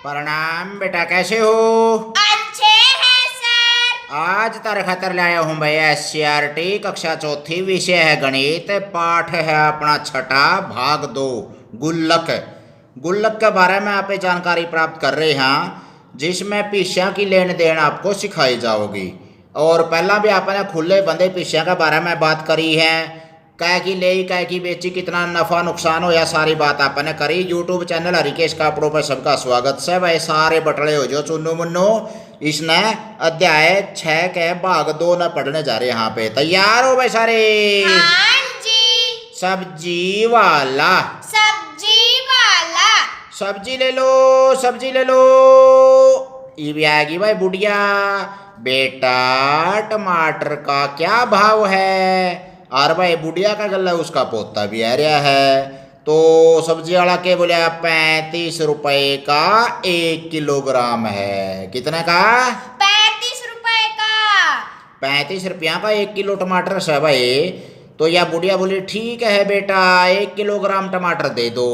प्रणाम बेटा, कैसे हो? अच्छे हैं सर। आज तारे खातर लाया हूँ भैया SCRT कक्षा चौथी, विषय है गणित, पाठ है अपना छठा, भाग 2 गुल्लक। गुल्लक के बारे में आप जानकारी प्राप्त कर रहे हैं, जिसमें पिस्या की लेन देन आपको सिखाई जाओगी। और पहला भी आपने खुले बंदे पिस्या के बारे में बात करी है, कै की ले कै की बेची, कितना नफा नुकसान हो, या सारी बात आपने करी। यूट्यूब चैनल हरिकेश कापड़ों पर सबका स्वागत है भाई। सारे बटड़े हो जो चुन्नू मुन्नू, इसने अध्याय 6 के भाग 2 न पढ़ने जा रहे। यहाँ पे तैयार हो भाई सारे? हाँ जी। सब्जी वाला, सब्जी वाला। सब्जी ले लो, सब्जी ले लो। ये भी आएगी भाई बुढ़िया। बेटा टमाटर का क्या भाव है? और भाई बुढ़िया का गला उसका पोता भी आ रहा है। तो सब्जी वाला के बोले 35 रुपए का 1 किलोग्राम है। कितने का? 35 रुपए का। 35 रुपया का 1 किलो टमाटर है भाई। तो यह बुढ़िया बोली ठीक है बेटा, 1 किलोग्राम टमाटर दे दो।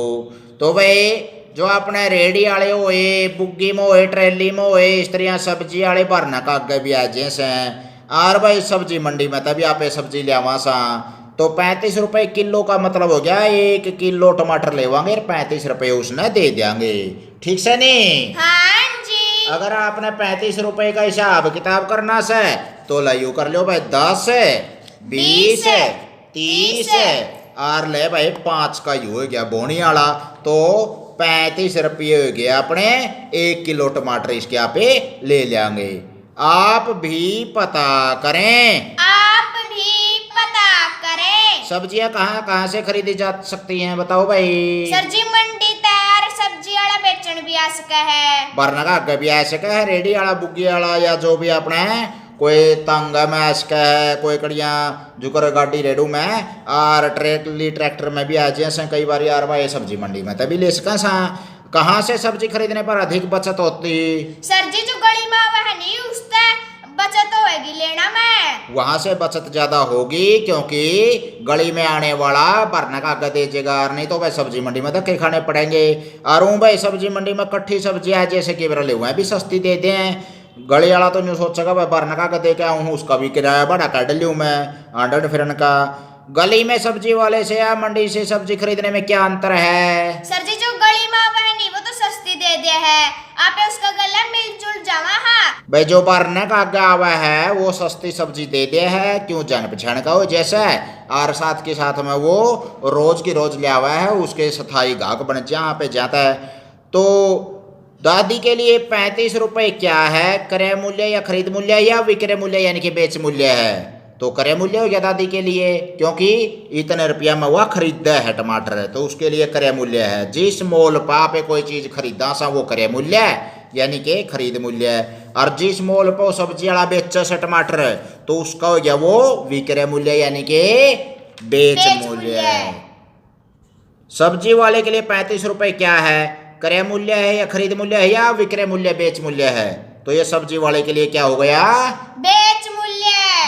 तो भाई जो अपने रेडी वाले होए, बुग्गी में होए, ट्रेली में होए, इस तरह सब्जी वाले भरना का आगे भी आ जैसे हैं। और भाई सब्जी मंडी में तभी आप सब्जी ले आवा सा। तो 35 रुपए किलो का मतलब हो गया 1 किलो टमाटर लेवांगे और 35 रुपए उसने दे देंगे। ठीक से नहीं? हाँ जी। अगर आपने 35 रुपए का हिसाब किताब करना से तो लाइयो कर लो भाई 10, 20, 30 और ले भाई 5 का यू हो गया बोनी वाला। तो 35 रुपये हो गया अपने 1 किलो टमाटर इसके यहाँ पे ले लेंगे। आप भी पता करें, आप भी पता करें। सब्जियां कहाँ कहाँ से खरीदी जा सकती हैं बताओ भाई? सर जी मंडी तैयार सब्जी वाला बेचन भी आ सका है। बरना का आगे भी आ सका है, रेडी वाला, बुग्गी वाला, या जो भी अपने है। कोई तंगा में आ सका है, कोई कड़िया जुकर गाड़ी रेडू में, और ट्रैक्टर में भी आ जाए कई बार। यार भाई सब्जी मंडी में तभी ले सका सा। कहाँ से सब्जी खरीदने पर अधिक बचत होती? सर जी जो गली में वह नहीं उससे बचत होगी लेना में। वहां से बचत ज्यादा होगी, क्योंकि गली में आने वाला भरने का आगे दीजिएगा, नहीं तो भाई सब्जी मंडी में धक्के खाने पड़ेंगे। और भाई सब्जी मंडी में कट्ठी सब्जी है, जैसे कि ले हुए भी सस्ती दे दें। गली वाला तो न्यू सोचेगा भाई भरने का दे के आऊँ, उसका भी किराया बड़ा काट लूँ मैं 100 फिरन का। गली में सब्जी वाले से या मंडी से सब्जी खरीदने में क्या अंतर है? सर जी जो गली में वह नहीं वो तो सस्ती दे दे है, आप उसका गला मिलजुल जावा। हाँ भाई जो भरने का आगे आवा है वो सस्ती सब्जी दे दे है, क्यों जान पहचान का हो जैसा। और साथ के साथ में वो रोज की रोज ले आवा है, उसके स्थायी गाहक बन जहाँ पे जाता है। तो दादी के लिए 35 रुपए क्या है? क्रय मूल्य या खरीद मूल्य या विक्रय मूल्य यानी कि बेच मूल्य है? तो क्रय मूल्य हो गया दादी के लिए, क्योंकि इतने रुपया में वह खरीदा है टमाटर, तो उसके लिए क्रय मूल्य है। जिस मोल पर आप कोई चीज खरीदा सा वो क्रय मूल्य है, यानी कि खरीद मूल्य है। और जिस मोल पर सब्जी वाला बेचा से टमाटर, तो उसका हो गया वो विक्रय मूल्य यानी कि बेच मूल्य है। सब्जी वाले के लिए 35 रुपए क्या है? क्रय मूल्य है या खरीद मूल्य है या विक्रय मूल्य बेच मूल्य है? तो ये सब्जी वाले के लिए क्या हो गया? बेच मूल्य।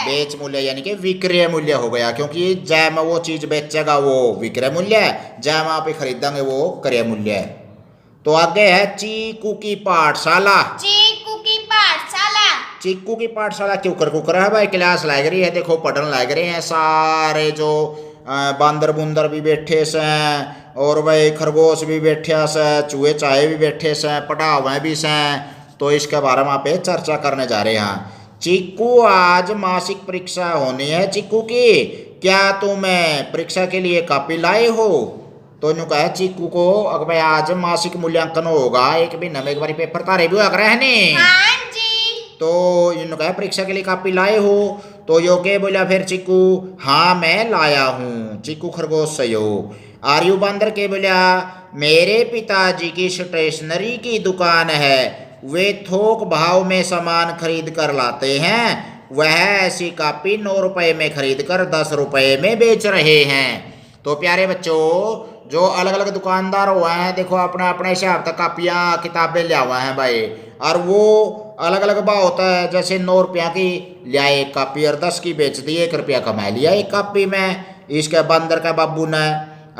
बेच मूल्य यानी कि विक्रय मूल्य हो गया, क्योंकि जय में वो चीज बेचेगा वो विक्रय मूल्य है, जय में आप खरीदेंगे वो क्रय मूल्य है। तो आगे है चीकू की पाठशाला। चीकू की पाठशाला। चीकू की पाठशाला क्यों कर कुकर है भाई? क्लास लग रही है, देखो पढ़न लग रहे हैं सारे। जो बांदर बुंदर भी बैठे से, और भाई खरगोश भी बैठे से, चूहे चाहे भी बैठे से, पढ़ावे भी से। तो इसके बारे में आप चर्चा करने जा रहे हैं। चीकू आज मासिक परीक्षा होनी है चीकू की, क्या तुम परीक्षा के लिए कॉपी लाए हो? तो यूँ कहा चीकू को अगर भाई आज मासिक मूल्यांकन होगा, एक भी नवे बारी पेपर तारे भी अगर है नहीं। हाँ जी। तो यूँ कहा परीक्षा के लिए कॉपी लाए हो? तो यो के बोला फिर चीकू, हाँ मैं लाया हूँ। चीकू खरगोश से हो। आर्यू बंदर के बोला, मेरे पिताजी की स्टेशनरी की दुकान है, वे थोक भाव में सामान खरीद कर लाते हैं। वह ऐसी कॉपी 9 रुपए में खरीद कर 10 रुपए में बेच रहे हैं। तो प्यारे बच्चों, जो अलग अलग दुकानदार हुए हैं, देखो अपना अपने हिसाब तक कापियाँ किताबें ले हुए हैं भाई, और वो अलग अलग भाव होता है। जैसे 9 रुपया की लिया एक कॉपी और 10 की बेच दी, 1 रुपया कमा लिया एक कॉपी में इसके बंदर का बाबू ने।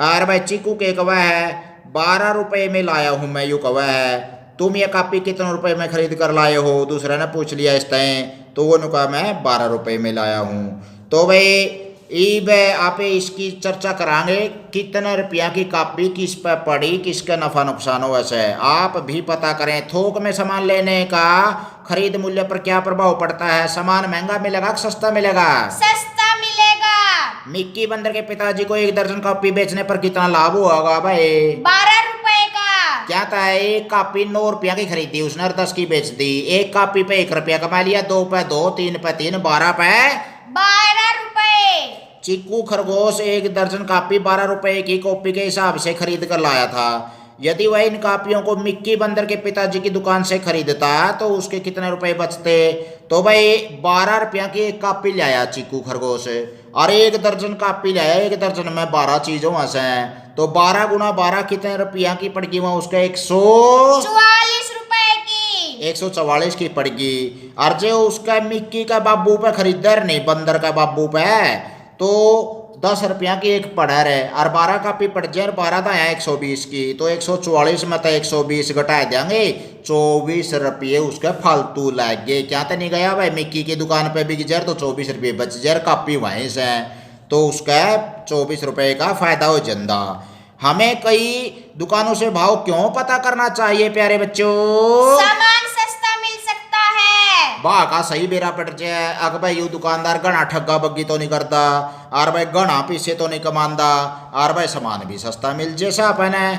और भाई चीकू के कवा है 12 रुपए में लाया हूँ मैं, यू कवा है। तुम ये कॉपी कितने रुपए में खरीद कर लाए हो? दूसरे ने पूछ लिया इस तय, तो वो ने कहा मैं 12 रुपए में लाया हूँ। तो भाई ईब आप इसकी चर्चा करांगे, कितने रुपया की कॉपी किस पे पड़ी, किसका नफा नुकसान हो। वैसे आप भी पता करें, थोक में सामान लेने का खरीद मूल्य पर क्या प्रभाव पड़ता है? सामान महंगा मिलेगा कि सस्ता मिलेगा? सस्ता मिलेगा। मिक्की बंदर के पिताजी को 1 दर्जन कॉपी बेचने पर कितना लाभ होगा भाई? 12 रुपए का। क्या था, एक कॉपी 9 रुपया की खरीदी उसने और 10 की बेच दी। एक कॉपी पे 1 रुपया कमा लिया, 2 पे 2, 3 पे 3, 12 पे 12 रुपए। चिक्कू खरगोश 1 दर्जन कॉपी 12 रुपए की कॉपी के हिसाब से खरीद कर लाया था। यदि वह इन कॉपियों को मिक्की बंदर के पिताजी की दुकान से खरीदता तो उसके कितने रुपए बचते? तो भाई 12 रुपया की एक कॉपी लाया चिक्कू खरगोश और 1 दर्जन कॉपी लाया। 1 दर्जन में 12 चीजों में से, तो 12 गुना 12 कितने रुपया की पड़गी? वहाँ उसका 144 रुपए की। 144 की पड़गी। और जो उसका मिक्की का बाबू पे खरीदर नहीं, बंदर का बाबू पे, तो 10 रुपया की एक पड़र है और 12 कॉपी पड़ जाए, 12 था 120 की, तो 144 में तो 120 घटा देंगे, 24 रुपये उसका फालतू लग गए। क्या तो नहीं गया भाई, मिक्की की दुकान पे बिक जाए तो 24 रुपये बच जाए, कॉपी वहीं से, तो उसका 24 रुपये का फायदा हो जाता। हमें कई दुकानों से भाव क्यों पता करना चाहिए प्यारे बच्चों? सामान सस्ता मिल सकता है। वाह का सही बेरा पड़ जाए। अग भाई यू दुकानदार घना ठग्गा बग्गी तो नहीं करता, और भाई घना पीछे तो नहीं कमांदा, और भाई सामान भी सस्ता मिल जैसा अपन है।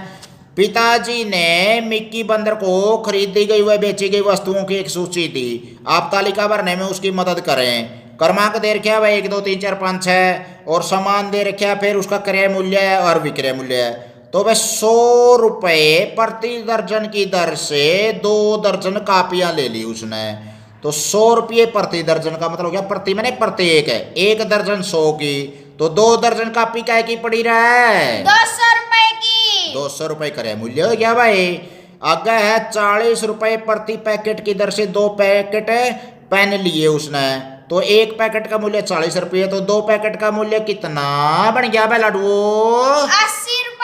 पिताजी ने मिक्की बंदर को खरीदी गई व बेची गई वस्तुओं की एक सूची दी। आप तालिका भरने में उसकी मदद करें। क्रमांक दे रखा है 1 2 3 4 5 6 और सामान दे रखा है, फिर उसका क्रय मूल्य और विक्रय मूल्य। तो वह 100 रुपये प्रति दर्जन की दर से 2 दर्जन कापियां ले ली उसने। तो 100 रुपये प्रति दर्जन का मतलब क्या? प्रति मैंने प्रत्येक है, 1 दर्जन 100 की, तो 2 दर्जन कापी काय की पड़ी रहा? 200 रुपए की। 200 रुपये क्रय मूल्य हो गया भाई। आगे है 40 रुपये प्रति पैकेट की दर से 2 पैकेट पेन लिए उसने, तो 1 पैकेट का मूल्य 40 रुपये, तो 2 पैकेट का मूल्य कितना बन गया भाई लाडू? 80 रुपए।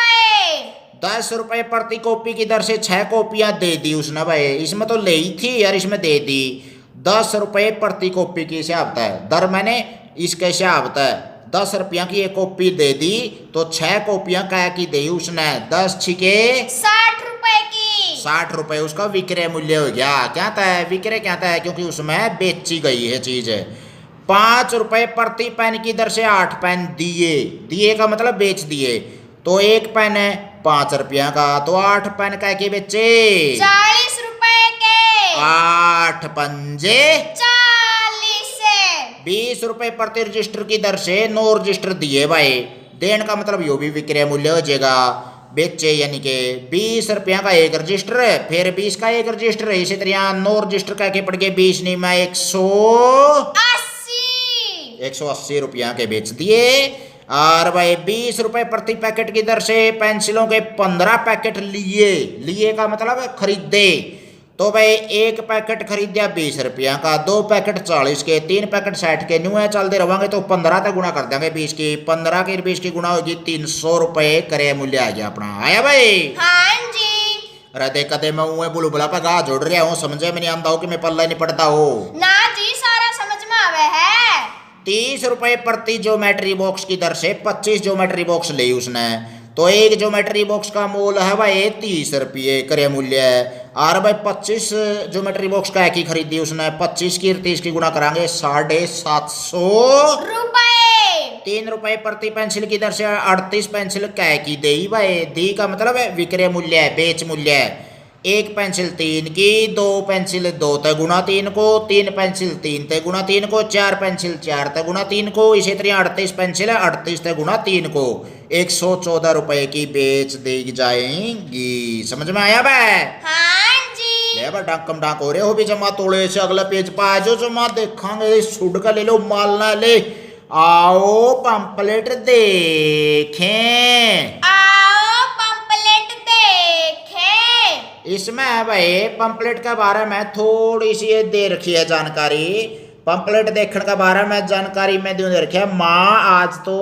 10 रुपये प्रति कॉपी की दर से 6 कॉपियां दे दी उसने भाई। इसमें तो ले ही थी यार, इसमें दे दी। 10 रुपये प्रति कॉपी की हिसाब है, दर मैंने इसके हिसाब है। 10 रुपया की एक कॉपी दे दी, तो 6 कॉपियां क्या की दी उसने? 10 छिके 60 रुपए की। 60 रुपये उसका विक्रय मूल्य हो गया। क्या था? विक्रय क्या था? क्योंकि उसमें बेची गई है चीज। 5 रुपये प्रति पेन की दर से 8 पेन दिए। दिए का मतलब बेच दिए, तो 1 पेन है 5 रुपया का, तो 8 पेन का के बेचे 40 रुपए के। 8 पंजे 40। 20 रुपये प्रति रजिस्टर की दर से 9 रजिस्टर दिए भाई। देन का मतलब यो भी विक्रय मूल्य हो जाएगा। बेचे यानी कि 20 रुपया का 1 रजिस्टर है, फिर 20 का 1 रजिस्टर है, इसी तरह 9 रजिस्टर का के पड़ गए 20 नहीं में 180 रुपया के बेच दिए। और भाई 20 रुपये प्रति पैकेट की दर से पेंसिलों के 15 पैकेट लिए। लिए का मतलब खरीदे, तो भाई 1 पैकेट खरीद दिया 20 रुपया का, 2 पैकेट 40 के, 3 पैकेट 60 के, न्यू है चलते रहेंगे तो 15 तक गुणा कर देंगे 20 की। 15 की 20 की गुणा होगी 300 रुपये क्रय मूल्य आ गया अपना। आया भाई? हाँ जी। अरे देख कदे मैं उन्हें बुलबुला पे गा जोड़ रहा हूँ, समझे में नहीं आता हूँ कि मैं पल्ला नहीं पड़ता हूँ ना जी, सारा समझ में आवे है। 30 रुपये प्रति ज्योमेट्री बॉक्स की दर से 25 ज्योमेट्री बॉक्स ली उसने, तो 1 ज्योमेट्री बॉक्स का मूल्य है भाई 30 रुपये क्रय मूल्य है। और भाई 25 ज्योमेट्री बॉक्स का एक ही खरीदी उसने, 25 की 30 की गुणा करांगे 750 रुपए। 3 रुपये प्रति पेंसिल की दर से 38 पेंसिल कै की दे भाई। दी का मतलब है विक्रय मूल्य है, बेच मूल्य है। 1 पेंसिल 3 की, 2 पेंसिल 2 ते गुणा 3 को, 3 पेंसिल 3 ते गुणा 3 को, 4 पेंसिल 4 ते गुणा 3 को, इसी तरह 38 पेंसिल है 38 ते गुणा 3 को, 114 रुपए की बेच दी जाएंगी। समझ में आया भाई? हाँ जी। ले बा डाकम डाक हो रहे हो भी जमा, तोड़े से अगला पेज पा जो जमा देखांगे। सुड का ले लो, माल ना ले, आओ पंपलेट देखें। आओ पंपलेट देखें। इसमें है भाई पंपलेट के बारे में थोड़ी सी दे रखी है जानकारी। पंपलेट देखने के बारे में जानकारी में दे रखी है। माँ आज तो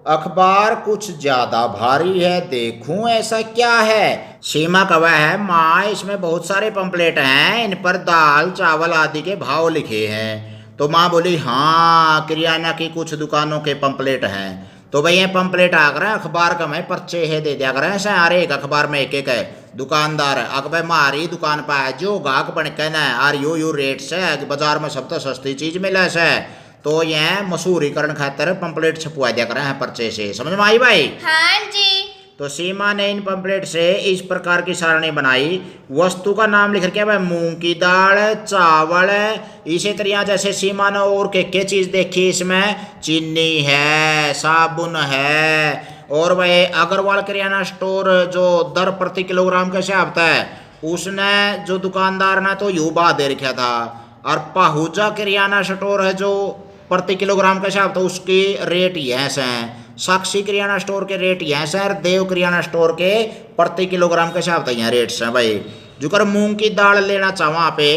अखबार कुछ ज्यादा भारी है, देखूं ऐसा क्या है। सीमा कवा है, माँ इसमें बहुत सारे पंपलेट हैं, इन पर दाल चावल आदि के भाव लिखे हैं। तो माँ बोली हाँ, किराना की कुछ दुकानों के पंपलेट हैं। तो भाई ये पंपलेट आ कर अखबार का मैं पर्चे है दे दिया करें, अरे एक अखबार में एक एक है दुकानदार अकबर मारी दुकान पर जो गाहक बन के ना आर यू रेट से बाजार में सब तो सस्ती चीज मिले से, तो यह मशहूरीकरण खातर पंपलेट छपवा दिया करें हैं पर्चे से। समझ में आई भाई? हाँ जी। तो सीमा ने इन पंपलेट से इस प्रकार की सारणी बनाई। वस्तु का नाम लिख रखा है मूंग की दाल, चावल, इसी तरह जैसे सीमा ने और के चीज देखी, इसमें चीनी है, साबुन है, और वह अग्रवाल किराना स्टोर जो दर प्रति किलोग्राम के हिसाब है, उसने जो दुकानदार ने तो यू बा दे रखा था। और पाहुजा किराना स्टोर है जो प्रति किलोग्राम का हिसाब था, उसकी रेट यह से हैं। साक्षी किराना स्टोर के रेट यहाँ से, और देव किराना स्टोर के प्रति किलोग्राम के हिसाब से यहाँ रेट्स हैं भाई। जो कर मूंग की दाल लेना चाहो पे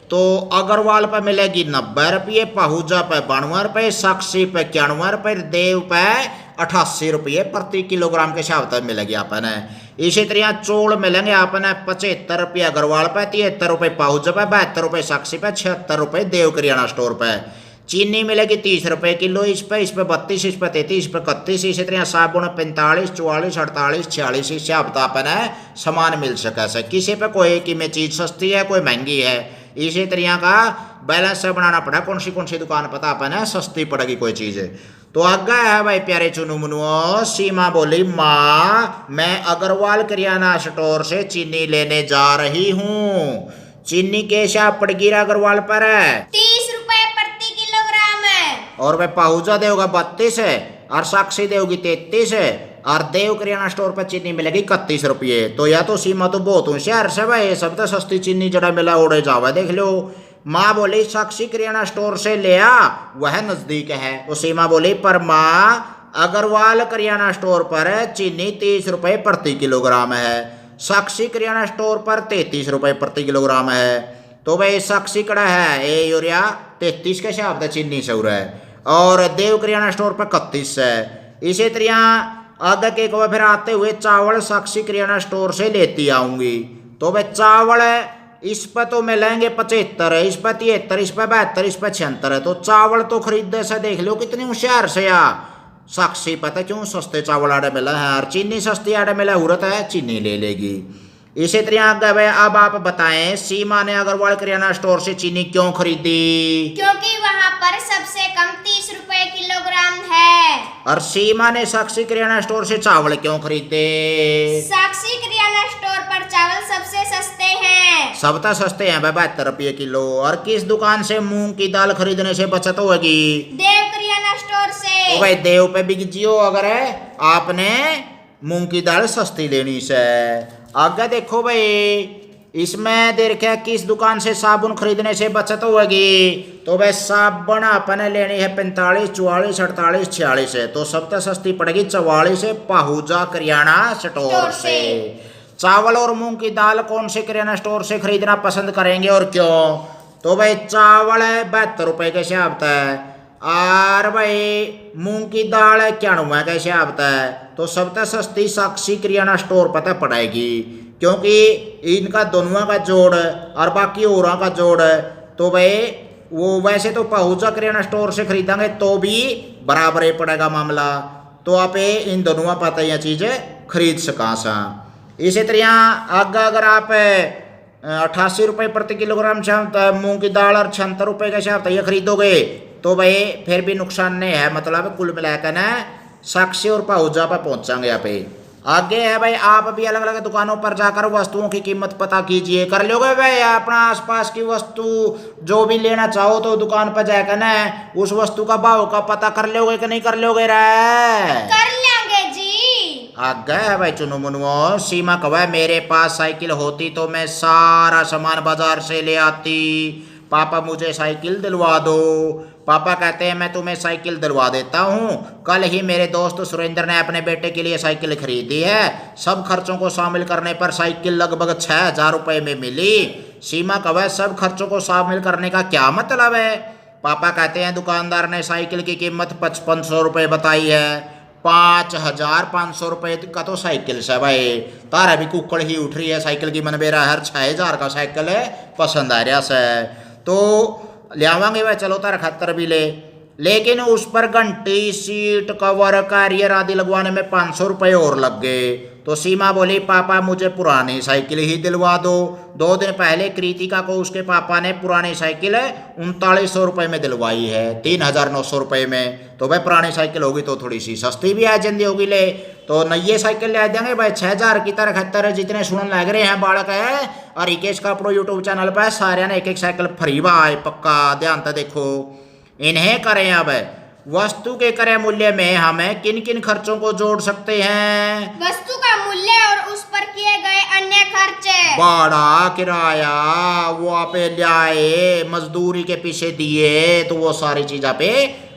तो अग्रवाल पे मिलेगी 90 रुपये, पाहुजा पे 92 रुपये, साक्षी पे 91 रुपये, देव पे 88 रुपये प्रति किलोग्राम के हिसाब से मिलेगी आपने। इसी तरह चौल मिलेंगे आपने 75 रुपये अग्रवाल पे, 73 रुपये पाहुजा पे, 72 रुपये साक्षी पे, 76 रुपये देव किराना स्टोर पे। चीनी मिलेगी 30 रुपये किलो इस पे 32, इस पे 33, इस पे 31। इसी तरह साबुन 45, 44, 48, 46 इससे अब अपने सामान मिल सके से। किसी पे कोई कि में चीज़ सस्ती है कोई महंगी है, इसी तरह का बैलेंस से बनाना पड़ा कौन सी दुकान पता अपने सस्ती पड़ेगी कोई चीज़। तो आगे है भाई प्यारे चुनु मुनुओ, सीमा बोली माँ मैं अग्रवाल किराना स्टोर से चीनी लेने जा रही हूँ। चीनी के हिसाब पड़गी अग्रवाल पर 30 रुपए प्रति किलोग्राम है। और वह पाहुजा देगा 32 है, और साक्षी देगी 33 है, और देव किराना स्टोर पर चीनी मिलेगी 31 रुपये। तो या तो सीमा तो बहुत होशियार से भाई, सब तो सस्ती चीनी जड़ा मिला ओढ़े जावा देख लो। माँ बोली साक्षी किराना स्टोर से ले आ, वह नजदीक है। तो सीमा बोली पर माँ अग्रवाल किराना स्टोर पर चीनी 30 रुपये प्रति किलोग्राम है, साक्षी किराना स्टोर पर 33 रुपये प्रति किलोग्राम है। तो भाई साक्षी कड़ा है ए यूरिया 33 के हिसाब से चीनी सौर है, और देव किराना स्टोर पर 31 है। इसी तरह आगे के को फिर आते हुए चावल साक्षी किराना स्टोर से लेती आऊंगी। तो भाई चावल इस पर तो मिलेंगे 75 है, इस पर 73, इस पर 72, इस पर 76 है। तो चावल तो खरीदने से देख लो कितनी होशियार से या साक्षी पता क्यों सस्ते चावल आड़े मिला है, और चीनी सस्ती आड़े मिला हुरत है चीनी ले लेगी। इसी तरह आगे अब आप बताएं सीमा ने अग्रवाल किराना स्टोर से चीनी क्यों खरीदी? क्योंकि वहाँ पर सबसे कम 30 रुपए किलोग्राम है। और सीमा ने साक्षी किराना स्टोर से चावल क्यों खरीदे? साक्षी किराना स्टोर पर चावल सबसे सस्ते हैं। सब तो सस्ते हैं 72 रुपये किलो। और किस दुकान से मूंग की दाल खरीदने से बचत होगी? देव किराना स्टोर से। तो भाई देव पे बिक जियो अगर आपने मूंग की दाल सस्ती लेनी से। आगे देखो भाई इसमें देर क्या किस दुकान से साबुन खरीदने से बचत होगी? तो भाई साबुन अपने लेनी है 45, 44, 48, 46 है। तो सबसे सस्ती पड़ेगी 44 से पाहुजा किराना स्टोर से। चावल और मूंग की दाल कौन से किराना स्टोर से खरीदना पसंद करेंगे और क्यों? तो भाई चावल है 72 रुपये के हिसाब है, और भाई मूंग की दाल है 91 के हिसाब है। तो सबसे सस्ती साक्षी किराना स्टोर पता पड़ेगी, क्योंकि इनका दोनों का जोड़ और बाकी और का जोड़ है। तो भाई वो वैसे तो पाहुजा किराना स्टोर से खरीदेंगे तो भी बराबर ही पड़ेगा मामला। तो आप इन दोनों पता यह चीज़ें खरीद सका सा। इसी तरह आगे अगर आप 88 रुपये प्रति किलोग्राम से मूंग की दाल और 76 रुपये के हिसाब से ये खरीदोगे तो भाई फिर भी नुकसान नहीं है, मतलब कुल मिलाकर ना साक्षी और पाहुजा पर पहुंचाएंगे यहाँ पे। आगे है भाई आप भी अलग अलग दुकानों पर जाकर वस्तुओं की कीमत पता कीजिए। कर लोगे भाई अपना आसपास की वस्तु जो भी लेना चाहो तो दुकान पर जाकर ना उस वस्तु का भाव का पता कर लोगे कि नहीं कर लोगे रे? कर लेंगे जी। आगे है भाई चुनु मुनुओ, सीमा कहा मेरे पास साइकिल होती तो मैं सारा सामान बाजार से ले आती, पापा मुझे साइकिल दिलवा दो। पापा कहते हैं मैं तुम्हें साइकिल दिलवा देता हूँ। कल ही मेरे दोस्त सुरेंद्र ने अपने बेटे के लिए साइकिल खरीदी है, सब खर्चों को शामिल करने पर साइकिल लगभग 6000 रुपये में मिली। सीमा कहा सब खर्चों को शामिल करने का क्या मतलब है? पापा कहते हैं दुकानदार ने साइकिल की कीमत 5500 रुपये बताई है। 5,500 रुपये का तो साइकिल से भाई। तारा भी कुकड़ ही उठ रही है साइकिल की, मन बेरा हर 6,000 का साइकिल है पसंद आ रहा से, तो लियावांगे भाई, चलो तारा खातर भी ले। लेकिन उस पर घंटी, सीट कवर, कैरियर आदि लगवाने में 500 रुपये और लग गए। तो सीमा बोली पापा मुझे पुरानी साइकिल ही दिलवा दो। 2 दिन पहले कृतिका को उसके पापा ने पुरानी साइकिल 3900 रुपये में दिलवाई है, 3,900 रुपये में। तो भाई पुरानी साइकिल होगी तो थोड़ी सी सस्ती भी आ जल्दी होगी ले, तो नई साइकिल ले देंगे भाई 6,000 की तरह 71 जितने सुनने लग रहे हैं बालक है। और रिकेश का अपनो यूट्यूब चैनल पर सारे ने एक साइकिल फ्री बाय पक्का ध्यान तो देखो। इन्हें करें अब वस्तु के क्रय मूल्य में हमें किन किन खर्चों को जोड़ सकते हैं? वस्तु का मूल्य और उस पर किए गए अन्य खर्चे। भाड़ा, किराया, वो आप लाए, मजदूरी के पीछे दिए, तो वो सारी चीज आप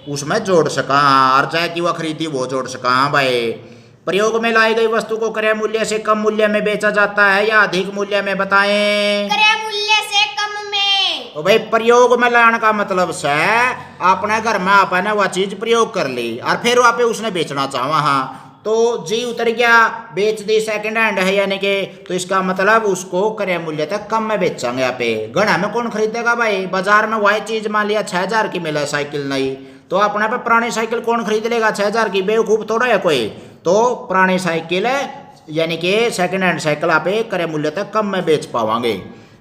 उसमें जोड़ सका। और चाहे कि वह खरीदी वो जोड़ सका भाई। प्रयोग में लाई गई वस्तु को क्रय मूल्य से कम मूल्य में बेचा जाता है या अधिक मूल्य में, बताएं? क्रय मूल्य से कम में। तो भाई प्रयोग में लाने का मतलब से अपने घर में आपने वह चीज प्रयोग कर ली और फिर वहाँ पे उसने बेचना चाहा, हाँ तो जी उतर गया, बेच दी, सेकंड हैंड है यानी कि, तो इसका मतलब उसको क्रय मूल्य तक कम में बेचेंगे। यहाँ पे गणा में कौन खरीदेगा भाई? बाजार में वही चीज मान लिया 6,000 की मिले साइकिल नहीं, तो अपने पे पुरानी साइकिल कौन खरीद लेगा 6,000 की? बेवकूफ थोड़ा है कोई। तो पुरानी साइकिल यानी कि सेकंड हैंड साइकिल आप क्रय मूल्य तक कम में बेच पावांगे।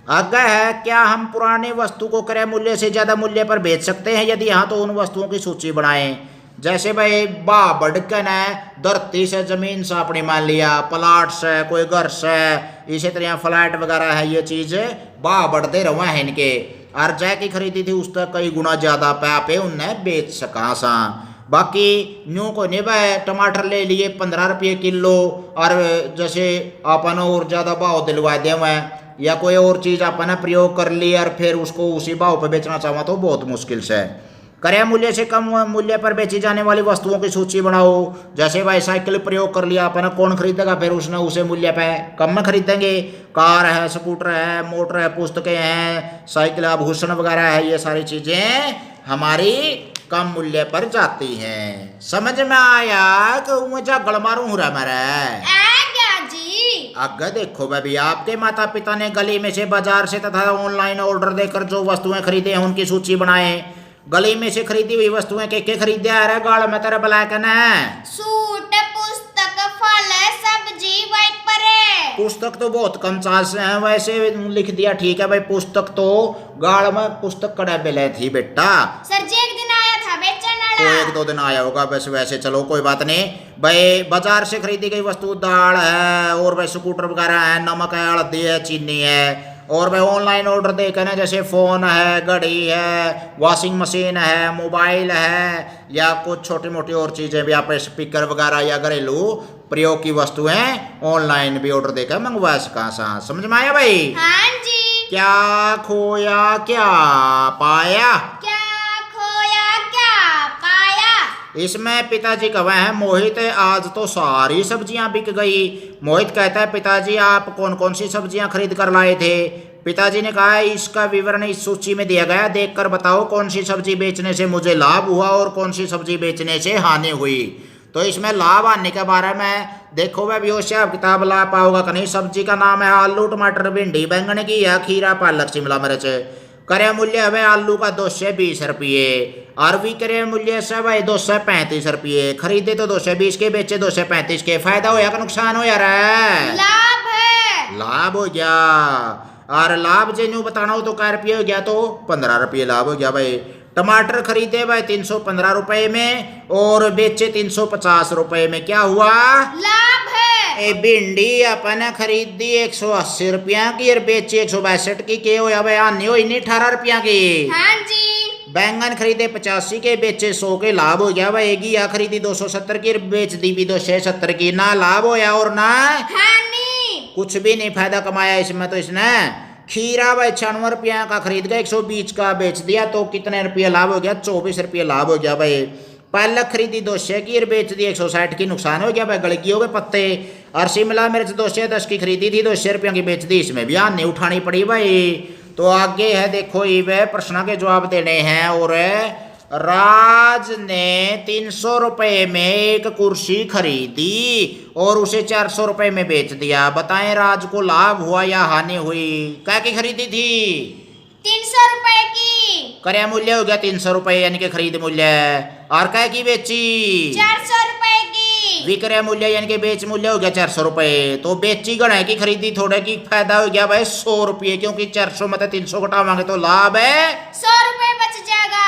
आगे है, क्या हम पुरानी वस्तु को क्रय मूल्य से ज्यादा मूल्य पर बेच सकते हैं? यदि हाँ तो उन वस्तुओं की सूची बनाएं। जैसे भाई बड़कन है, धरती से जमीन से आपने मान लिया, प्लाट से, कोई घर से, इसी तरह फ्लैट वगैरह है, ये चीज बढ़ते रहे हैं इनके। और जय की खरीदी थी उस तक कई गुना ज्यादा पे उन्हें बेच सका सा। बाकी न्यू को नहीं भाई, टमाटर ले लिए 15 रुपये किलो और जैसे अपन और ज्यादा भाव दिलवा दे या कोई और चीज अपन प्रयोग कर ली और फिर उसको उसी भाव पर बेचना चाहो तो बहुत मुश्किल से। क्रय मूल्य से कम मूल्य पर बेची जाने वाली वस्तुओं की सूची बनाओ। जैसे भाई साइकिल प्रयोग कर लिया अपन, कौन खरीदेगा? फिर उसने उसे मूल्य पे कम में खरीदेंगे। कार है, स्कूटर है, मोटर है, पुस्तकें हैं, साइकिल, आभूषण वगैरह है, ये सारी चीजें हमारी कम मूल्य पर जाती हैं। समझ में आया कि मुझे गड़ मारू हूँ मेरे आगे देखो भाई, आपके माता पिता ने गली में से, बाजार से तथा ऑनलाइन ऑर्डर देकर जो वस्तुएं खरीदे हैं उनकी सूची बनाए। गली में से खरीदी हुई वस्तुएं के खरीदे आ रहा गाड़ में तेरा ब्लैक है? सूट, पुस्तक, फल, सब्जी, वाइपर है। पुस्तक तो बहुत कम चांस है, वैसे लिख दिया ठीक है भाई। पुस्तक तो गाड़ में पुस्तक कड़ा बेले थी बेटा। सर जी एक दिन आया था बेचने तो 1-2 दिन आया होगा बस, वैसे चलो कोई बात नहीं भाई। बाजार से खरीदी गई वस्तु दाल है और भाई स्कूटर वगैरह है, नमक है, हल्दी है, चीनी है। और भाई ऑनलाइन ऑर्डर देकर ना, जैसे फोन है, घड़ी है, वॉशिंग मशीन है, मोबाइल है, या कुछ छोटी मोटी और चीजें भी आप स्पीकर वगैरह या घरेलू प्रयोग की वस्तुएं ऑनलाइन भी ऑर्डर देकर मंगवा सका सा। समझ में आया भाई? हाँ जी। क्या खोया क्या पाया? क्या खोया क्या पाया? इसमें पिताजी कहे हैं, मोहित आज तो सारी सब्जियां बिक गई। मोहित कहता है पिताजी आप कौन कौन सी सब्जियां खरीद कर लाए थे? पिताजी ने कहा इसका विवरण इस सूची में दिया गया, देखकर बताओ कौन सी सब्जी बेचने से मुझे लाभ हुआ और कौन सी सब्जी बेचने से हानि हुई। तो इसमें लाभ आने के बारे में देखो वह भी हिसाब किताब ला पाओगा कि नहीं। सब्जी का नाम है आलू, टमाटर, भिंडी, बैंगन की या खीरा, पालक, शिमला मिर्च। क्रय मूल्य है आलू का 220 रुपये और विक्रय मूल्य से भाई 235 रुपये। खरीदे तो 220 के, बेचे 235 के। फायदा हो या का नुकसान हो यार? लाभ है। लाभ हो गया। और लाभ जो बताना हो तो क्या रुपये हो गया? तो 15 रुपये लाभ हो गया भाई। टमाटर खरीदे भाई 315 रुपये में और बेचे 350 रुपये में, क्या हुआ? लाभ है। भिंडी अपन खरीद दी 180 रुपया की और बेची 162 की, के होया भाई? आनी हो 18 रुपया की। हाँ जी। बैंगन खरीदे 85 के, बेचे 100 के, लाभ हो गया भाई। या खरीदी 270 की और बेच दी भी 270 की, ना लाभ होया और ना हानि। कुछ भी नहीं फायदा कमाया इसमें तो इसने। खीरा भाई 96 रुपया का खरीद गया, 120 का बेच दिया, तो कितने रुपये लाभ हो गया? 24 रुपये लाभ हो गया भाई। पालक खरीदी 200 की और बेच दी 160 की, नुकसान हो गया भाई, गलगी हो गए पत्ते। और शिमला मिर्च 210 की खरीदी थी, 200 रुपया की बेच दी, इसमें भी हानि उठानी पड़ी भाई। तो आगे है देखो ये प्रश्न के जवाब देने हैं और राज ने 300 रुपए में एक कुर्सी खरीदी और उसे 400 रुपए में बेच दिया। बताएं राज को लाभ हुआ या हानि हुई? क्या की खरीदी थी? 300 रुपए की। क्रय मूल्य हो गया 300 रुपए यानी कि खरीद मूल्य। और क्या की बेची? 400 रुपए की। विक्रय मूल्य यानी कि बेच मूल्य हो गया 400 रुपए। तो बेची गणे की खरीदी थोड़े की फायदा हो गया भाई 100 रुपये, क्योंकि 400 में 300 घटावांगे तो लाभ है 100 रुपए बच जाएगा।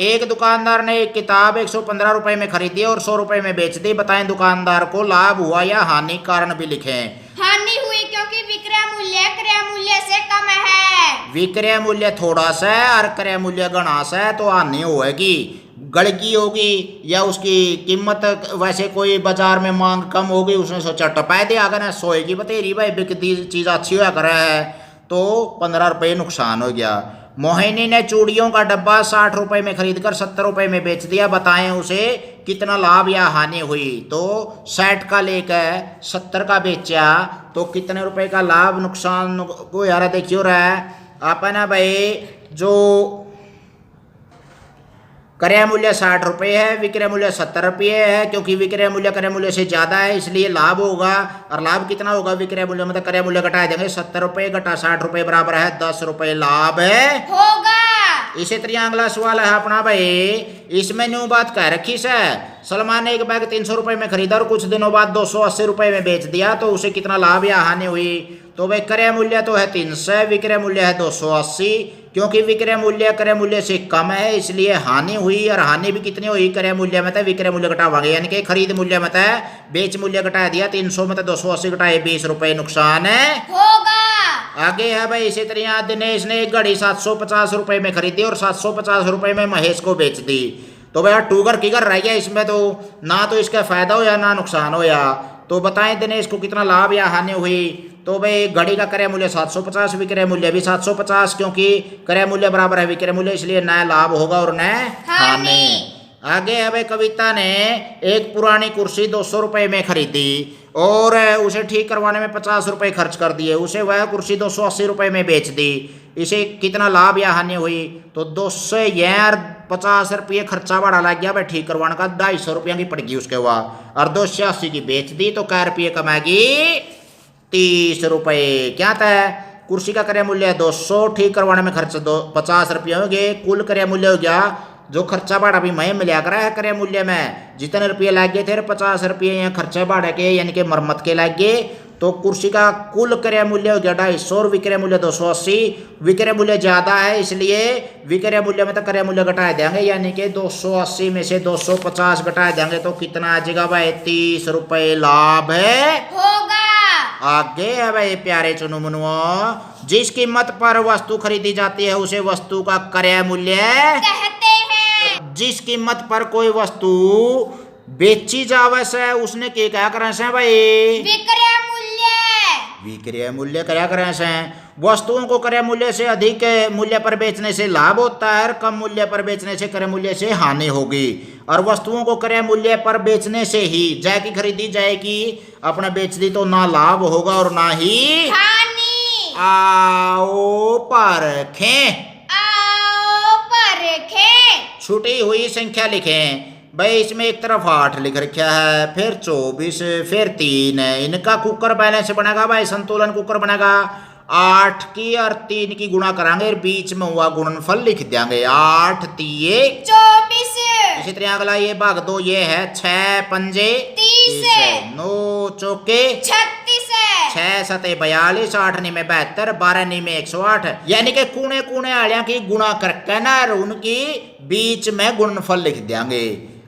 एक दुकानदार ने एक किताब 115 रुपए में खरीदी और 100 रुपए में बेच दी। बताएं दुकानदार को लाभ हुआ या हानि? कारण भी लिखें। हानि हुई क्योंकि विक्रय मूल्य क्रय मूल्य से कम है। विक्रय मूल्य थोड़ा सा है और क्रय मूल्य गणा सा है तो हानि होगी, गड़गी होगी, या उसकी कीमत वैसे कोई बाजार में मांग कम होगी, उसने सोचा टपा दे अगर ना सोएगी बतेरी भाई बिकती चीज अच्छी हुआ करे है, तो 15 रुपये नुकसान हो गया। मोहिनी ने चूड़ियों का डब्बा 60 रुपए में खरीद कर 70 रुपए में बेच दिया। बताएं उसे कितना लाभ या हानि हुई? तो 60 का लेकर 70 का बेचा तो कितने रुपए का लाभ नुकसान को यार देखियो रहा है आप ना भाई। जो क्रय मूल्य 60 रुपये है, विक्रय मूल्य 70 रुपये है, क्योंकि विक्रय मूल्य क्रय मूल्य से ज्यादा है इसलिए लाभ होगा। और लाभ कितना होगा? विक्रय मूल्य मतलब क्रय मूल्य घटा देंगे 70 रुपये घटा 60 रुपये बराबर है 10 रुपये लाभ है होगा। इसी तरह अगला सवाल है अपना भाई, इसमें न्यू बात कह रखी से सलमान ने एक बैग 300 रुपये में खरीदा और कुछ दिनों बाद 280 रुपये में बेच दिया, तो उसे कितना लाभ या हानि हुई? तो भाई क्रय मूल्य तो है 300, विक्रय मूल्य है 280, क्योंकि विक्रय मूल्य क्रय मूल्य से कम है इसलिए हानि हुई। और हानि भी कितनी हुई? क्रय मूल्य में था विक्रय मूल्य घटावांगे, यानी कि खरीद मूल्य में था बेच मूल्य घटा दिया, 300 में 280 घटाए 20 रुपये नुकसान है होगा। आगे है भाई इसी तरह दिनेश ने एक घड़ी 750 रुपए में खरीदी और 750 रुपए में महेश को बेच दी। तो भैया टूगर किगर रह गया इसमें, तो ना तो इसका फायदा होया ना नुकसान होया। तो बताएं दिनेश को कितना लाभ या हानि हुई? तो भाई घड़ी का क्रय मूल्य 750, विक्रय मूल्य भी 750, क्योंकि क्रय मूल्य बराबर है विक्रय मूल्य इसलिए न लाभ होगा और न हानि। आगे है भाई कविता ने एक पुरानी कुर्सी 200 रुपए में खरीदी और उसे ठीक करवाने में 50 रुपए खर्च कर दिए, उसे वह कुर्सी 280 रुपए में बेच दी। इसे कितना लाभ या हानि हुई? तो 200 यार 50 रुपये खर्चा बढ़ा लग गया भाई ठीक करवाने का, 250 रुपये की पड़ेगी उसके बाद, और 280 की बेच दी तो कै रुपये कमाएगी? 30 रुपये। क्या था? कुर्सी का क्रय मूल्य है 200, ठीक करवाने में खर्च 50 रुपये हो गए, कुल क्रय मूल्य हो गया जो खर्चा भाड़ा भी मैं मिला करा है क्रय मूल्य में जितने रुपये लग गए थे 50 रुपये यहाँ खर्चा भाड़ा के यानी कि मरम्मत के लग गए, तो कुर्सी का कुल क्रय मूल्य हो गया 250 और विक्रय मूल्य 280। विक्रय मूल्य ज्यादा है इसलिए विक्रय मूल्य में तो क्रय मूल्य घटा देंगे, यानी कि 280 में से 250 घटा देंगे तो कितना आ जाएगा भाई? 30 रुपये लाभ है होगा। आगे है भाई प्यारे चुनु मुनुओ, जिस कीमत पर वस्तु खरीदी जाती है उसे वस्तु का क्रय मूल्य कहते हैं। जिस कीमत पर कोई वस्तु बेची जावे से उसने क्या करें से भाई? विक्रय मूल्य। विक्रय मूल्य क्या करें से? वस्तुओं को क्रय मूल्य से अधिक मूल्य पर बेचने से लाभ होता है और कम मूल्य पर बेचने से क्रय मूल्य से हानि होगी। और वस्तुओं को क्रय मूल्य पर बेचने से ही जाएगी खरीदी जाएगी, अपना बेच दी तो ना लाभ होगा और ना ही हानि। आओ परखें। आओ परखें। छुटी हुई संख्या लिखें। भाई इसमें एक तरफ 8 लिख रखा है, फिर 24, फिर 3 है, इनका कुकर बैलेंस बनेगा भाई, संतुलन कुकर बनेगा। 8 की और 3 की गुणा करांगे, बीच में हुआ गुणनफल लिख देंगे 8 3 24। इसी तरह अगला ये भाग 2 ये है 6 पंजे 30, 9 चौके 36, 6 सते 42, 8 नी में 72, 12 नी में 108, यानी कि कूने कूने आलिया की गुणा करके ना उनकी बीच में गुणनफल लिख देंगे।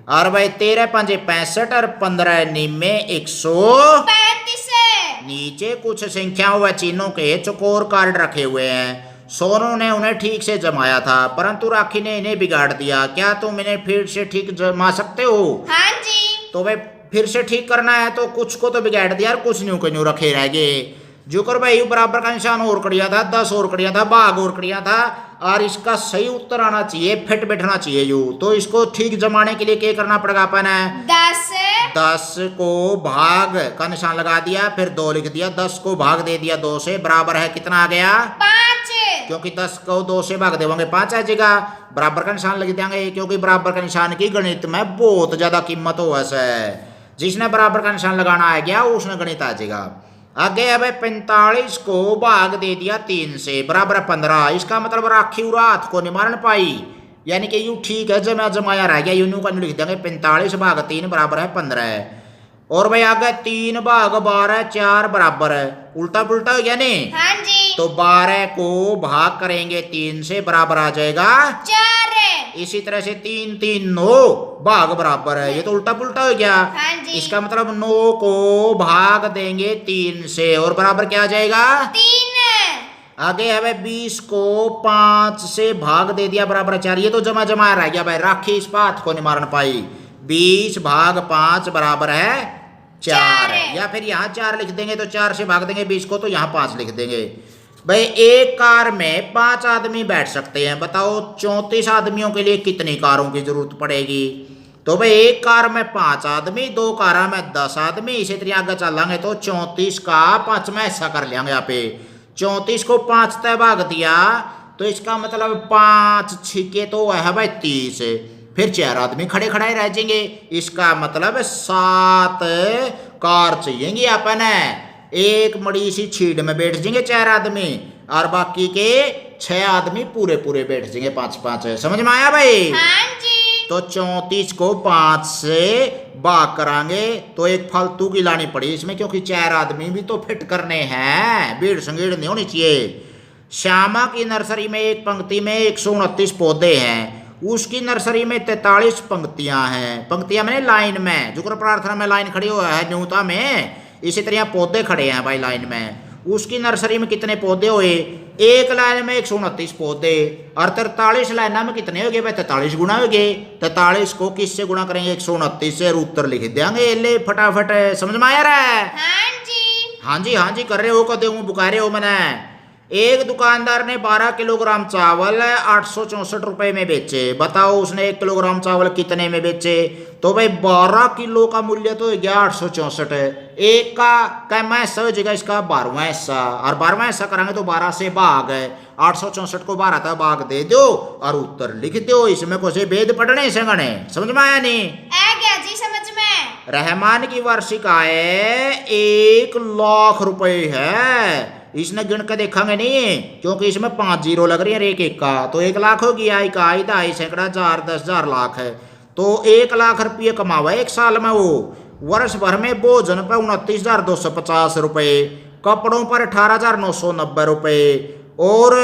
और भाई 13 पंजे 65 और 15 नी में 135। नीचे कुछ संख्याओं व चिन्हों के चौकोर कार्ड रखे हुए हैं। सोनू ने उन्हें ठीक से जमाया था परंतु राखी ने इन्हें बिगाड़ दिया, क्या तुम इन्हें फिर से ठीक जमा सकते हो? हाँ जी। तो भाई फिर से ठीक करना है तो कुछ को तो बिगाड़ दिया और कुछ न्यू के न्यू रखे रह गए। जोकर भाई बराबर का निशान और कड़िया था, 10 और कड़िया था, भाग और कड़िया था, और इसका सही उत्तर आना चाहिए, फिट बैठना चाहिए यू। तो इसको ठीक जमाने के लिए क्या करना पड़ेगा अपन? 10 को भाग का निशान लगा दिया, फिर 2 लिख दिया, 10 को भाग दे दिया 2 से, बराबर है कितना आ गया? 5। क्योंकि 10 को 2 से भाग देंगे 5 आ जाएगा। बराबर का निशान लग देंगे क्योंकि बराबर का निशान की गणित में बहुत ज्यादा कीमत हो वैसे। जिसने बराबर का निशान लगाना आ गया उसने गणित आ जाएगा। आगे है भाई 45 को भाग दे दिया 3 से बराबर 15। इसका मतलब राखी रात को निवारण पाई, यानी कि यू ठीक है जमा जमाया रह गया, यूं का लिख देंगे 45 भाग 3 बराबर है 15। और भाई आगे 3 भाग 12 4 बराबर है, उल्टा पुल्टा हो गया नहीं। हाँ जी। तो 12 को भाग करेंगे 3 से बराबर आ जाएगा 4। इसी तरह से 3 3 9 भाग बराबर है, ये तो उल्टा पुल्टा हो गया। हाँ जी। इसका मतलब 9 को भाग देंगे 3 से और बराबर क्या आ जाएगा 3। आगे है भाई 20 को 5 से भाग दे दिया बराबर 4, ये तो जमा जमा रह गया भाई, राखी इस बात को निवारण पाई। 20 भाग 5 बराबर है 4, या फिर यहाँ 4 लिख देंगे तो 4 से भाग देंगे 20 को तो यहाँ 5 लिख देंगे। भाई एक कार में 5 आदमी बैठ सकते हैं, बताओ 34 आदमियों के लिए कितनी कारों की जरूरत पड़ेगी। तो भाई एक कार में 5 आदमी, 2 कार में 10 आदमी, इसी तरह आगे चलेंगे तो 34 का 5वां हिस्सा कर लेंगे। यहाँ पे 34 को 5 तय भाग दिया तो इसका मतलब 5 छिके तो है भाई 30, फिर 4 आदमी खड़े खड़े रह जाएंगे, इसका मतलब 7 कार चाहिए अपन। एक मड़ी सी छीड़ में बैठ जाएंगे 4 आदमी और बाकी के 6 आदमी पूरे पूरे बैठ जाएंगे 5-5। समझ में आया भाई। हाँ जी। तो 34 को 5 से भाग करांगे तो एक फालतू की लानी पड़ी इसमें, क्योंकि 4 आदमी भी तो फिट करने हैं, भीड़ संगीड़ नहीं होनी चाहिए। श्यामा की नर्सरी में एक पंक्ति में 129 पौधे हैं, उसकी नर्सरी में 43 पंक्तियां हैं। पंक्तियां मैंने लाइन में, जुक्र प्रार्थना में लाइन खड़ी हुआ है न्यूनता में, इसी तरह पौधे खड़े हैं भाई लाइन में। उसकी नर्सरी में कितने पौधे हुए, एक लाइन में 129 पौधे और 43 लाइन में कितने हो गए भाई 43 गुना हो गए। 43 को किससे गुना करेंगे 129 से और उत्तर लिख देंगे, ले फटाफट। समझ में आया रहा है। हाँ जी हाँ जी कर रहे हो, कदे हूँ बुका रहे हो मैंने। एक दुकानदार ने 12 किलोग्राम चावल 864 रुपए में बेचे, बताओ उसने 1 किलोग्राम चावल कितने में बेचे। तो भाई 12 किलो का मूल्य तो हो गया 864, एक का कैमा हिस्सा हो जाएगा इसका 12वां हिस्सा, और 12वां हिस्सा करांगे तो 12 से भाग है, 864 को 12 तक भाग दे दो और उत्तर लिख दो। इसमें कुछ भेद पढ़ने से गणे समझ में आया नहीं। आ गया जी समझ में। रहमान की वार्षिक आय 1 लाख रुपए है, इसने गिन के देखेंगे नहीं क्योंकि इसमें 5 जीरो लग रही है एक एक का, तो 1 लाख हो गया, इकाई दहाई सैकड़ा 1000 10,000 लाख है, तो 1 लाख रुपये कमावा एक साल में वो। वर्ष भर में भोजन पर 29,250 रुपये, कपड़ों पर 18,990 रुपये और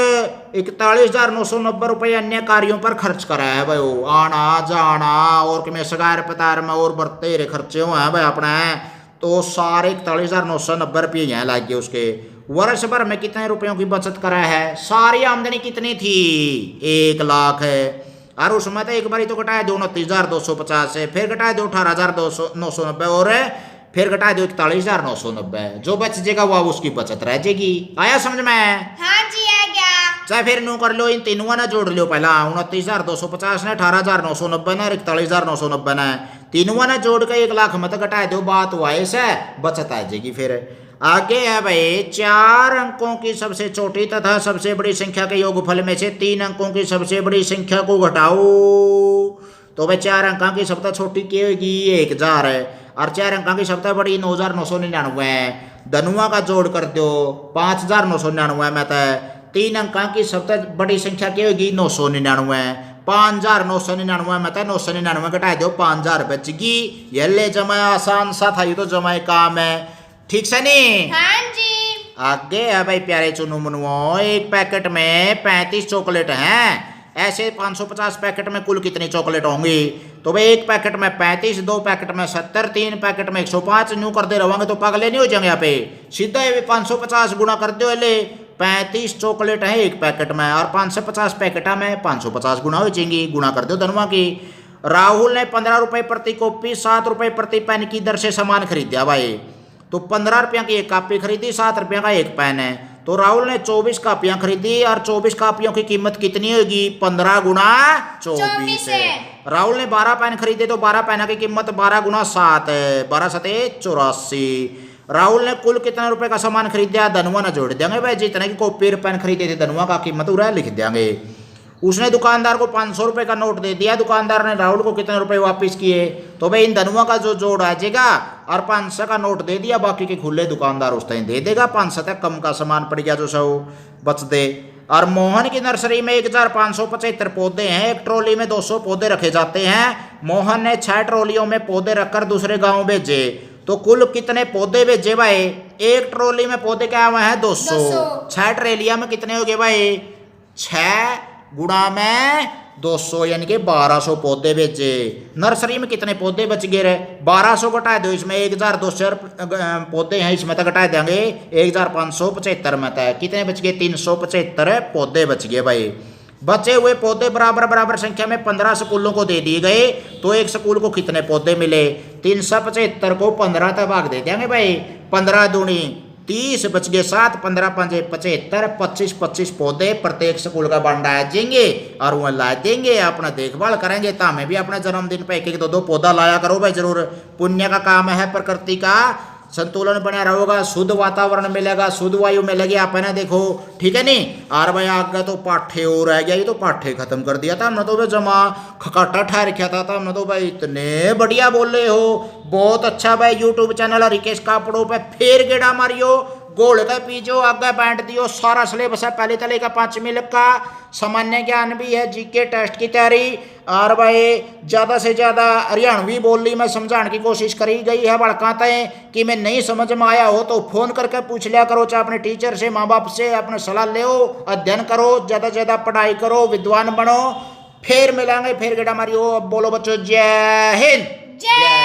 41,990 रुपये अन्य कार्यों पर खर्च करा है भाई वो, आना जाना और कि सगार पतार में और बढ़ते रहे खर्चे हुए हैं भाई अपने, तो सारे 41,990 रुपये यहाँ लग गए उसके। वर्ष भर में कितने रुपयों की बचत करा है, सारी आमदनी कितनी थी 1 लाख है, और उसमें तो एक बारी तो घटाए दो 29,250 है, फिर घटाए दो 18,990 और फिर घटाए दो 41,990, जो बच जाएगा वो उसकी बचत रह जाएगी। आया समझ में। हाँ जी आ गया। चाहे फिर नो कर लो, इन तीनों ने जोड़ लो पहला, 29,250 ने 18,990 ने 41,990 ने, तीनों ने जोड़ के 1 लाख मत घटाए दो, बात वाइस है बचत आ जाएगी। फिर आगे है भाई 4 अंकों की सबसे छोटी तथा सबसे बड़ी संख्या के योगफल में से 3 अंकों की सबसे बड़ी संख्या को घटाओ। तो भाई 4 अंकों की सबसे छोटी क्या होगी 1000 है, और 4 अंकों की सबसे बड़ी 9,999 है, धनुआ का जोड़ कर दो 5,999 में था। 3 अंकों की सबसे बड़ी संख्या क्या होगी 999, 5,999 में था 999 घटाए दो 5,000 बचगी। ये ले जमा आसान सा था, ये तो जमा काम है, ठीक से नहीं। हाँ जी। आगे है भाई प्यारे चुनु मनुओ, एक पैकेट में 35 चॉकलेट हैं, ऐसे 550 पैकेट में कुल कितनी चॉकलेट होंगी। तो भाई एक पैकेट में 35, 2 पैकेट में 70, 3 पैकेट में 105, न्यू करते रहोगे तो पागल नहीं हो जाएंगे। यहाँ पे सीधा 550 गुना कर दो, ले 35 चॉकलेट है एक पैकेट में और 550 पैकेट में 550 गुना हो जाएंगी, गुना कर दो धनवा की। राहुल ने 15 रुपए प्रति कॉपी 7 रुपए प्रति पेन की दर से सामान खरीदा भाई, तो 15 रुपया की एक कॉपी खरीदी, 7 रुपया का एक पेन है, तो राहुल ने 24 कॉपियां खरीदी और 24 कॉपियों की कीमत कितनी होगी 15 गुना 24 है। राहुल ने 12 पेन खरीदे तो 12 पेन की कीमत 12 गुना 7 है, 12 7 84। राहुल ने कुल कितने रुपए का सामान खरीदा? धनुआ ने जोड़ देंगे भाई, जितने की कॉपी और पेन खरीदे थे धनुआ का कीमत उरा लिख देंगे। उसने दुकानदार को 500 रुपए का नोट दे दिया, दुकानदार ने राहुल को कितने रुपए वापस किए? तो भाई इन धनुआ का जो जोड़ आ जाएगा और 500 का नोट दे दिया, बाकी के खुले दुकानदार उस टाइम दे देगा। 500 तक कम का सामान पड़ गया जो 100 बच दे। और मोहन की नर्सरी में 1575 पौधे हैं, एक ट्रॉली में 200 पौधे रखे जाते हैं। मोहन ने 6 ट्रॉलियों में पौधे रखकर दूसरे गांव भेजे, तो कुल कितने पौधे भेजे भाई? एक ट्रॉली में पौधे क्या हुए हैं? 200। 6 ट्रेलिया में कितने हो गए भाई? 6 गुणा में 200 यानी कि 1200 पौधे भेजे। नर्सरी में कितने पौधे बच गए रे? 1200 घटा दो, इसमें 1200 पौधे हैं, इसमें तक घटा देंगे 1575 में तक कितने बच गए? 375 पौधे बच गए भाई। बचे हुए पौधे बराबर बराबर संख्या में 15 स्कूलों को दे दिए गए, तो एक स्कूल को कितने पौधे मिले? 375 को 15 तक भाग दे देंगे भाई। 15 दूनी 30 बच गए 7, 15 पंजे 75, 25 पौधे प्रत्येक स्कूल का बंडा देंगे और वह ला देंगे। अपना देखभाल करेंगे, तो हमें भी अपने जन्मदिन पे 1-1 2-2 पौधा लाया करो भाई जरूर। पुण्य का काम है, प्रकृति का संतुलन बना रहेगा, शुद्ध वातावरण मिलेगा, शुद्ध वायु मिलेगी। आप है ना देखो, ठीक है नहीं? और भाई आगे तो पाठ्य हो रह गया, ये तो पाठ्य खत्म कर दिया था हमने तो भाई, जमा खकाटा ठहर रखा था हमने तो भाई। इतने बढ़िया बोल रहे हो, बहुत अच्छा भाई। यूट्यूब चैनल रिकेश कापड़ों पे फिर गेड़ा मारियो, गोल का पीजो, आगे बांट दियो। सारा सिलेबस है पहले तले का 5 का, सामान्य ज्ञान भी है, जीके टेस्ट की तैयारी। और भाई ज़्यादा से ज़्यादा हरियाणवी बोली में समझाने की कोशिश करी गई है। बड़काते हैं कि मैं नहीं समझ में आया हो तो फ़ोन करके पूछ लिया करो, चाहे अपने टीचर से, माँ बाप से अपने सलाह ले, अध्ययन करो, ज़्यादा से ज़्यादा पढ़ाई करो, विद्वान बनो। फिर मिलेंगे, फिर गेड़ा मारियो। अब बोलो बच्चों, जय हिंद। जय